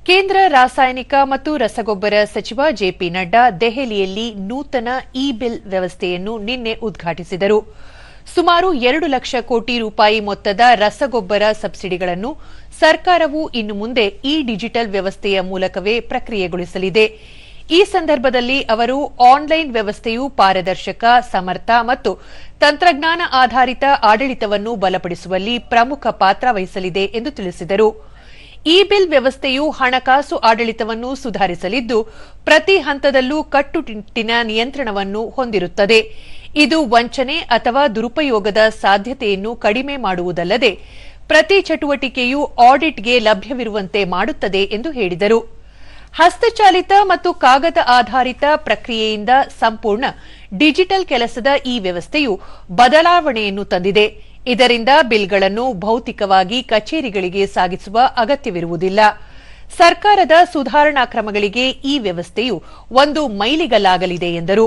ಕೇಂದ್ರ ರಾಸಾಯನಿಕ ಮತ್ತು ರಸಗೊಬ್ಬರ ಸಚಿವ ಜೆಪಿ ನಡ್ಡಾ ದೆಹಲಿಯಲ್ಲಿ ನೂತನ ಇ-ಬಿಲ್ ವ್ಯವಸ್ಥೆಯನ್ನು ನಿನ್ನೆ ಉದ್ಘಾಟಿಸಿದರು. ಸುಮಾರು 2 ಲಕ್ಷ ಕೋಟಿ ರೂಪಾಯಿ ಮೊತ್ತದ ರಸಗೊಬ್ಬರ ಸಬ್ಸಿಡಿಗಳನ್ನು ಸರ್ಕಾರವು ಇನ್ನು ಮುಂದೆ ಈ ಡಿಜಿಟಲ್ ವ್ಯವಸ್ಥೆಯ ಮೂಲಕವೇ ಪ್ರಕ್ರಿಯೆಗೊಳಿಸಲಿದೆ. ಈ ಸಂದರ್ಭದಲ್ಲಿ ಅವರು ಆನ್ಲೈನ್ ವ್ಯವಸ್ಥೆಯು ಪಾರದರ್ಶಕ, ಸಮರ್ಥ ಮತ್ತು ತಂತ್ರಜ್ಞಾನ ಆಧಾರಿತ ಆಡಳಿತವನ್ನು ಬಲಪಡಿಸುವಲ್ಲಿ ಪ್ರಮುಖ ಪಾತ್ರ ವಹಿಸಲಿದೆ ಎಂದು ತಿಳಿಸಿದರು. ಇ-ಬಿಲ್ ವ್ಯವಸ್ಥೆಯು ಹಣಕಾಸು ಆಡಳಿತವನ್ನು ಸುಧಾರಿಸಲಿದ್ದು, ಪ್ರತಿ ಹಂತದಲ್ಲೂ ಕಟ್ಟುನಿಟ್ಟಿನ ನಿಯಂತ್ರಣವನ್ನು ಹೊಂದಿರುತ್ತದೆ. ಇದು ವಂಚನೆ ಅಥವಾ ದುರುಪಯೋಗದ ಸಾಧ್ಯತೆಯನ್ನು ಕಡಿಮೆ ಮಾಡುವುದಲ್ಲದೆ, ಪ್ರತಿ ಚಟುವಟಿಕೆಯೂ ಆಡಿಟ್ಗೆ ಲಭ್ಯವಿರುವಂತೆ ಮಾಡುತ್ತದೆ ಎಂದು ಹೇಳಿದರು. ಹಸ್ತಚಾಲಿತ ಮತ್ತು ಕಾಗದ ಆಧಾರಿತ ಪ್ರಕ್ರಿಯೆಯಿಂದ ಸಂಪೂರ್ಣ ಡಿಜಿಟಲ್ ಕೆಲಸದ ಈ ವ್ಯವಸ್ಥೆಯು ಬದಲಾವಣೆಯನ್ನು ತಂದಿದೆ. ಇದರಿಂದ ಬಿಲ್ಗಳನ್ನು ಭೌತಿಕವಾಗಿ ಕಚೇರಿಗಳಿಗೆ ಸಾಗಿಸುವ ಅಗತ್ಯವಿರುವುದಿಲ್ಲ. ಸರ್ಕಾರದ ಸುಧಾರಣಾ ಕ್ರಮಗಳಿಗೆ ಈ ವ್ಯವಸ್ಥೆಯು ಒಂದು ಮೈಲಿಗಲ್ಲಾಗಲಿದೆ ಎಂದರು.